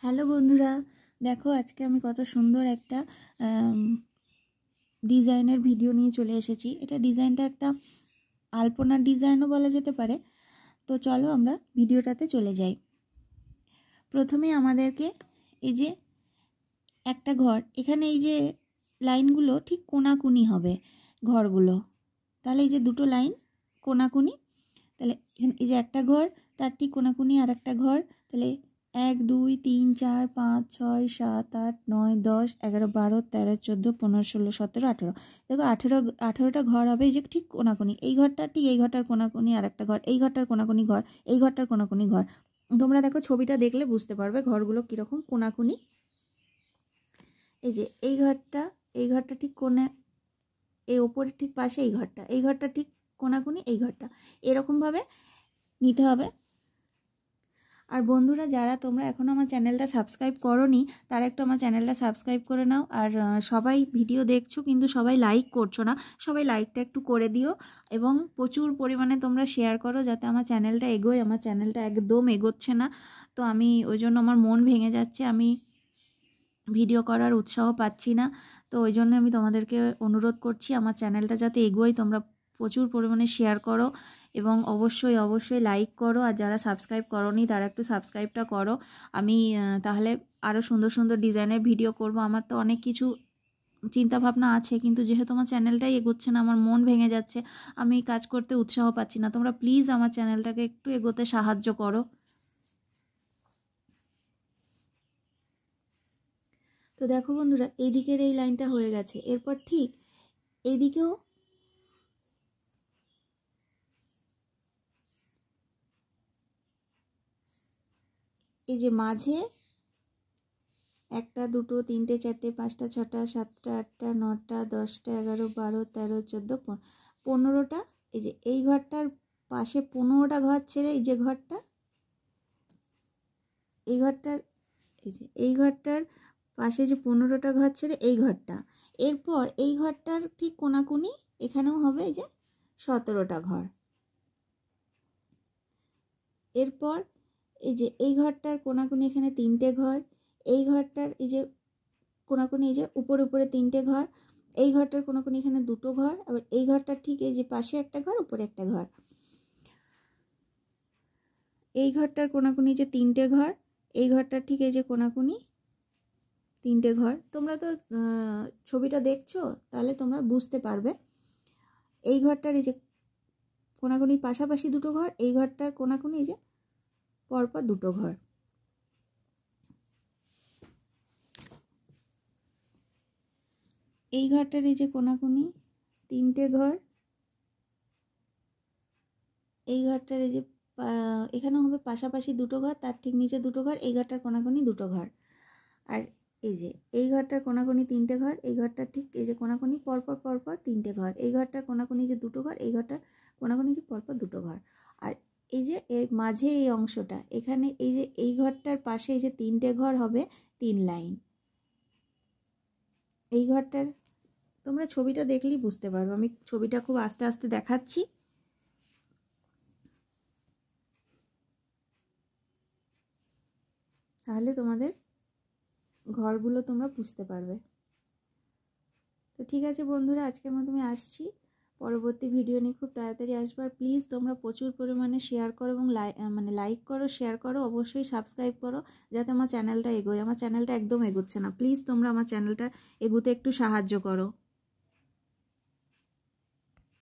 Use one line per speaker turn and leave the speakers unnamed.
Hello বন্ধুরা, দেখো আজকে আমি কত সুন্দর একটা ডিজাইনের ভিডিও নিয়ে চলে এসেছি। এটা ডিজাইনটা একটা আলপনার ডিজাইনও বলা যেতে পারে। তো চলো আমরা ভিডিওটাতে চলে যাই। প্রথমে আমাদেরকে এই যে একটা ঘর, এখানে এই যে লাইনগুলো ঠিক কোনাকুনি হবে ঘরগুলো, তাহলে এই যে দুটো লাইন কোনাকুনি, তাহলে এখানে এই যে একটা ঘর, তার ঠিক কোনাকুনি আর একটা ঘর, তাহলে 1 2 3 4 5 6 7 8 9 10 11 12 13 14 15 16 17 18। দেখো 18টা ঘর হবে এই যে ঠিক কোনাকুনি। এই ঘরটা ঠিক এই ঘরটার কোনাকুনি আর একটা ঘর, এই ঘরটার কোনাকুনি ঘর, এই ঘরটার কোনাকুনি ঘর। তোমরা দেখো ছবিটা দেখলে বুঝতে পারবে ঘরগুলো কীরকম কোনাকুনি। এই যে এই ঘরটা ঠিক কোণে, এই ওপরের ঠিক পাশে এই ঘরটা ঠিক কোনাকুনি, এই ঘরটা এরকমভাবে নিতে হবে। আর বন্ধুরা, যারা তোমরা এখনও আমার চ্যানেলটা সাবস্ক্রাইব করোনি তারা একটু আমার চ্যানেলটা সাবস্ক্রাইব করে নাও। আর সবাই ভিডিও দেখছো কিন্তু সবাই লাইক করছো না, সবাই লাইকটা একটু করে দিও এবং প্রচুর পরিমাণে তোমরা শেয়ার করো যাতে আমার চ্যানেলটা এগোয়। আমার চ্যানেলটা একদম এগোচ্ছে না, তো আমি ওই জন্য আমার মন ভেঙে যাচ্ছে, আমি ভিডিও করার উৎসাহ পাচ্ছি না। তো ওই জন্য আমি তোমাদেরকে অনুরোধ করছি আমার চ্যানেলটা যাতে এগোয়, তোমরা প্রচুর পরিমাণে শেয়ার করো এবং অবশ্যই লাইক করো। আর যারা সাবস্ক্রাইব করোনি তারা একটু সাবস্ক্রাইবটা করো। আমি তাহলে আরও সুন্দর সুন্দর ডিজাইনের ভিডিও করব। আমার তো অনেক কিছু চিন্তাভাবনা আছে, কিন্তু যেহেতু আমার চ্যানেলটাই এগোচ্ছে না, আমার মন ভেঙে যাচ্ছে, আমি কাজ করতে উৎসাহ পাচ্ছি না। তোমরা প্লিজ আমার চ্যানেলটাকে একটু এগোতে সাহায্য করো। তো দেখো বন্ধুরা, এই দিকের এই লাইনটা হয়ে গেছে, এরপর ঠিক এই দিকেও এই যে মাঝে 1 2 3 4 5 6 7 8 9 10 11 12 13 14 15টা। এই যে এই ঘরটার পাশে 15টা ঘর ছেড়ে এই যে ঘরটা, এই ঘরটার এই ঘরটার পাশে যে 15টা ঘর ছেড়ে এই ঘরটা, এরপর এই ঘরটার ঠিক কোনাকুনি এখানেও হবে এই যে 17টা ঘর। এরপর এই যে এই ঘরটার কোনাকুনি এখানে 3টে ঘর, এই ঘরটার এই যে কোনাকুনি এই যে উপরে 3টে ঘর, এই ঘরটার কোনাকুনি এখানে 2টো ঘর, আবার এই ঘরটার ঠিক এই যে পাশে একটা ঘর, উপরে একটা ঘর, এই ঘরটার কোনাকুনি যে 3টে ঘর, এই ঘরটার ঠিক এই যে কোনাকুনি 3টে ঘর। তোমরা তো ছবিটা দেখছো তাহলে তোমরা বুঝতে পারবে। এই ঘরটার এই যে কোনাকুনি পাশাপাশি 2টো ঘর, এই ঘরটার কোনাকুনি এই যে পরপর 2টো ঘর। এই ঘরটার এই যে কোনাকুনি 3টে ঘর, এই ঘরটার এই যে এখানেও হবে পাশাপাশি 2টো ঘর, তার ঠিক নিচে 2টো ঘর, এই ঘরটার কোনাকুনি 2টো ঘর। আর এই যে এই ঘরটার কোনাকুনি 3টে ঘর, এই ঘরটার ঠিক এই যে কোনাকুনি পরপর 3টে ঘর, এই ঘরটার কোনাকুনি যে 2টো ঘর, এই ঘরটার কোনাকুনি যে পরপর 2টো ঘর। আর এই যে এর মাঝে এই অংশটা, এখানে এই যে এই ঘরটার পাশে এই যে 3টে ঘর হবে 3 লাইন। এই ঘরটার তোমরা ছবিটা দেখলেই বুঝতে পারবে, আমি ছবিটা খুব আস্তে আস্তে দেখাচ্ছি। তাহলে তোমাদের ঘরগুলো তোমরা বুঝতে পারবে। তো ঠিক আছে বন্ধুরা, আজকের মতো আমি আসছি, পরবর্তী ভিডিও নিয়ে খুব তাড়াতাড়ি আসবো। আর প্লিজ তোমরা প্রচুর পরিমাণে শেয়ার করো এবং লাইক করো, শেয়ার করো, অবশ্যই সাবস্ক্রাইব করো যাতে আমার চ্যানেলটা এগোয়। আমার চ্যানেলটা একদম এগোচ্ছে না, প্লিজ তোমরা আমার চ্যানেলটা এগোতে একটু সাহায্য করো।